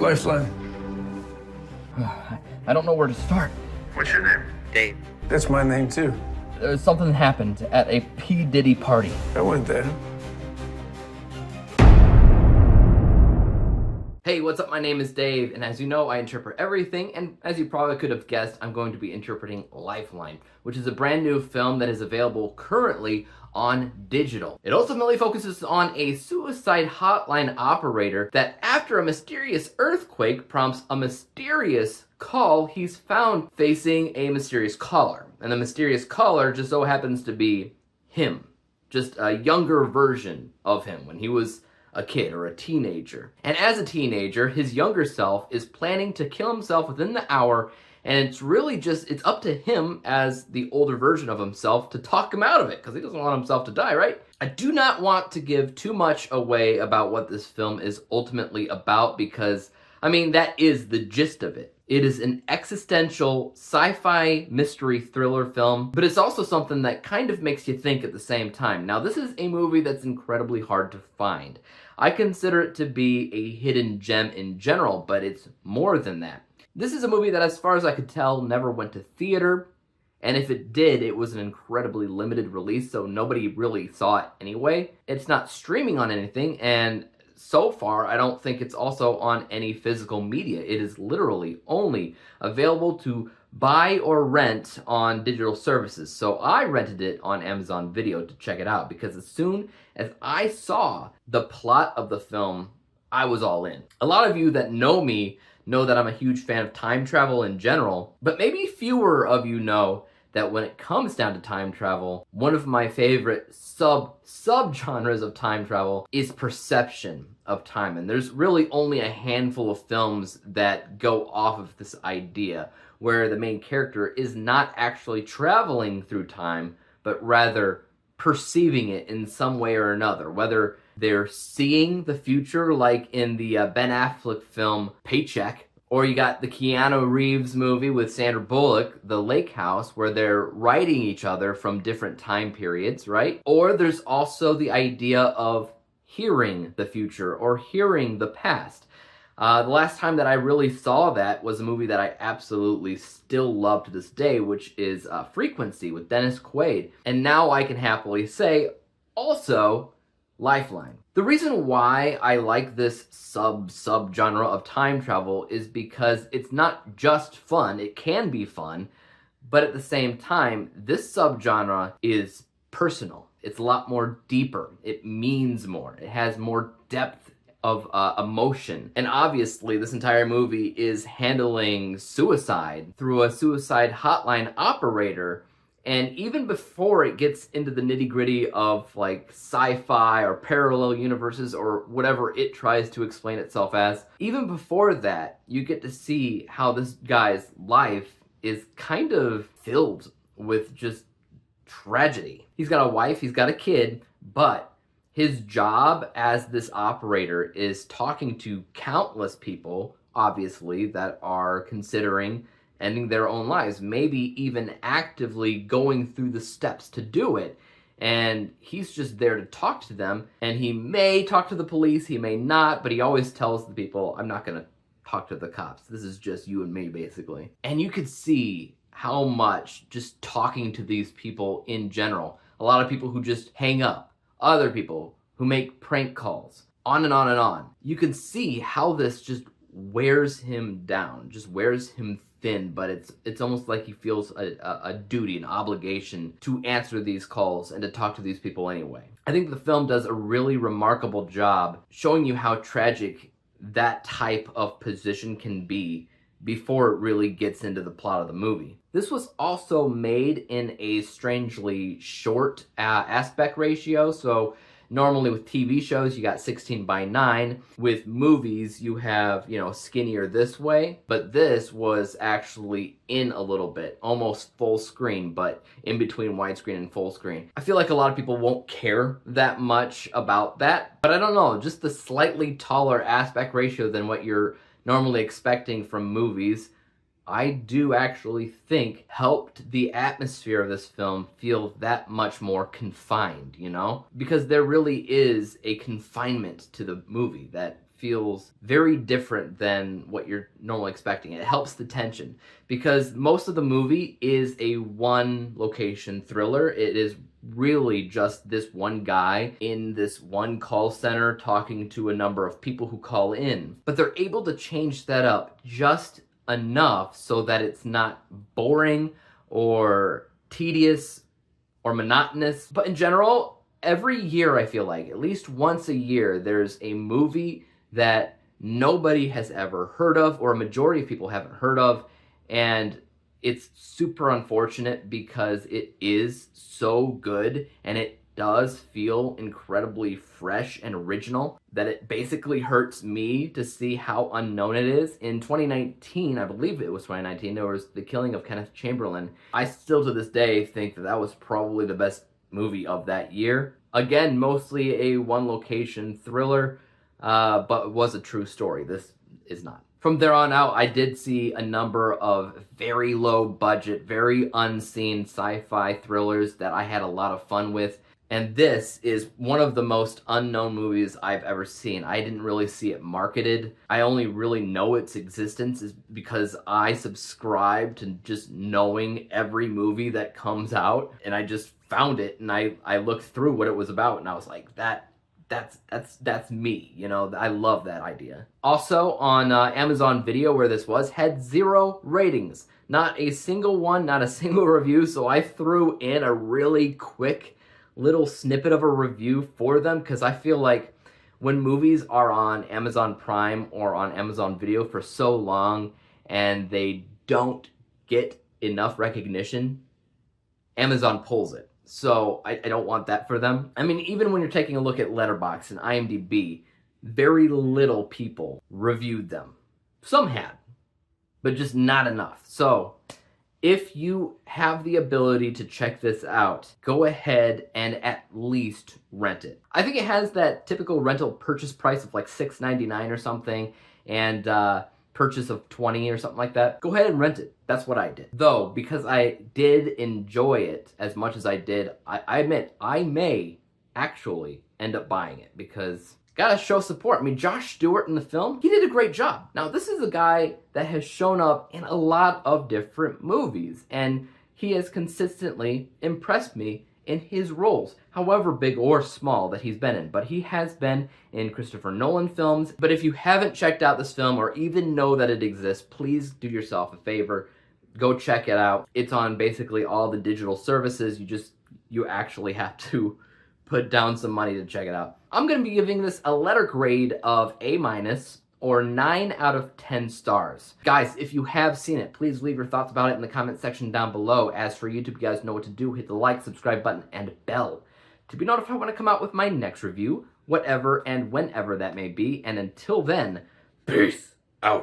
Lifeline. I don't know where to start. What's your name? Dave. That's my name too. There's something that happened at a P. Diddy party. I went there. Hey, what's up? My name is Dave, and as you know, I interpret everything, and as you probably could have guessed, I'm going to be interpreting Lifeline, which is a brand new film that is available currently on digital. It ultimately focuses on a suicide hotline operator that, after a mysterious earthquake prompts a mysterious call, he's found facing a mysterious caller. And the mysterious caller just so happens to be him. Just a younger version of him when he was a kid or a teenager. And as a teenager, his younger self is planning to kill himself within the hour, and it's really just, it's up to him as the older version of himself to talk him out of it, because he doesn't want himself to die, right? I do not want to give too much away about what this film is ultimately about, because, I mean, that is the gist of it. It is an existential sci-fi mystery thriller film, but it's also something that kind of makes you think at the same time. Now, this is a movie that's incredibly hard to find. I consider it to be a hidden gem in general, but it's more than that. This is a movie that, as far as I could tell, never went to theater, and if it did, it was an incredibly limited release, so nobody really saw it anyway. It's not streaming on anything, and so far, I don't think it's also on any physical media. It is literally only available to buy or rent on digital services. So I rented it on Amazon Video to check it out, because as soon as I saw the plot of the film, I was all in. A lot of you that know me know that I'm a huge fan of time travel in general, but maybe fewer of you know that when it comes down to time travel, one of my favorite subgenres of time travel is perception of time. And there's really only a handful of films that go off of this idea, where the main character is not actually traveling through time, but rather perceiving it in some way or another, whether they're seeing the future, like in the Ben Affleck film Paycheck, or you got the Keanu Reeves movie with Sandra Bullock, The Lake House, where they're writing each other from different time periods, right? Or there's also the idea of hearing the future or hearing the past. The last time that I really saw that was a movie that I absolutely still love to this day, which is Frequency with Dennis Quaid. And now I can happily say, also, Lifeline. The reason why I like this subgenre of time travel is because it's not just fun. It can be fun, but at the same time, this subgenre is personal. It's a lot more deeper. It means more. It has more depth of emotion. And obviously, this entire movie is handling suicide through a suicide hotline operator. And even before it gets into the nitty-gritty of like sci-fi or parallel universes or whatever it tries to explain itself as, even before that, you get to see how this guy's life is kind of filled with just tragedy. He's got a wife, he's got a kid, but his job as this operator is talking to countless people, obviously, that are considering ending their own lives, maybe even actively going through the steps to do it. And he's just there to talk to them, and he may talk to the police, he may not, but he always tells the people, I'm not gonna talk to the cops. This is just you and me, basically. And you could see how much just talking to these people in general, a lot of people who just hang up, other people who make prank calls, on and on and on. You can see how this just wears him down, just wears him thin, but it's almost like he feels a duty, an obligation to answer these calls and to talk to these people anyway. I think the film does a really remarkable job showing you how tragic that type of position can be before it really gets into the plot of the movie. This was also made in a strangely short aspect ratio, so normally with TV shows, you got 16:9. With movies, you have, skinnier this way. But this was actually in a little bit, almost full screen, but in between widescreen and full screen. I feel like a lot of people won't care that much about that. But I don't know, just the slightly taller aspect ratio than what you're normally expecting from movies I do actually think helped the atmosphere of this film feel that much more confined, you know? Because there really is a confinement to the movie that feels very different than what you're normally expecting. It helps the tension because most of the movie is a one location thriller. It is really just this one guy in this one call center talking to a number of people who call in. But they're able to change that up just enough so that it's not boring or tedious or monotonous. But in general, every year I feel like, at least once a year, there's a movie that nobody has ever heard of, or a majority of people haven't heard of, and it's super unfortunate because it is so good and it does feel incredibly fresh and original that it basically hurts me to see how unknown it is. In 2019, I believe it was 2019, there was The Killing of Kenneth Chamberlain. I still to this day think that that was probably the best movie of that year. Again, mostly a one location thriller, but it was a true story. This is not. From there on out, I did see a number of very low budget, very unseen sci-fi thrillers that I had a lot of fun with. And this is one of the most unknown movies I've ever seen. I didn't really see it marketed. I only really know its existence is because I subscribe to just knowing every movie that comes out. And I just found it and I looked through what it was about and I was like, that's me, you know. I love that idea. Also on Amazon Video, where this was, had 0 ratings, not a single one, not a single review. So I threw in a really quick little snippet of a review for them because I feel like when movies are on Amazon Prime or on Amazon Video for so long and they don't get enough recognition, Amazon pulls it. So I don't want that for them. I mean, even when you're taking a look at Letterboxd and IMDb, very little people reviewed them. Some had, but just not enough. So if you have the ability to check this out, go ahead and at least rent it. I think it has that typical rental purchase price of like $6.99 or something, and purchase of $20 or something like that. Go ahead and rent it. That's what I did. Though, because I did enjoy it as much as I did, I admit I may actually end up buying it because gotta show support. I mean, Josh Stewart in the film, he did a great job. Now, this is a guy that has shown up in a lot of different movies, and he has consistently impressed me in his roles, however big or small that he's been in. But he has been in Christopher Nolan films. But if you haven't checked out this film or even know that it exists, please do yourself a favor. Go check it out. It's on basically all the digital services. You actually have to put down some money to check it out. I'm going to be giving this a letter grade of A- or 9 out of 10 stars. Guys, if you have seen it, please leave your thoughts about it in the comment section down below. As for YouTube, you guys know what to do. Hit the like, subscribe button, and bell to be notified when I come out with my next review, whatever and whenever that may be. And until then, peace out.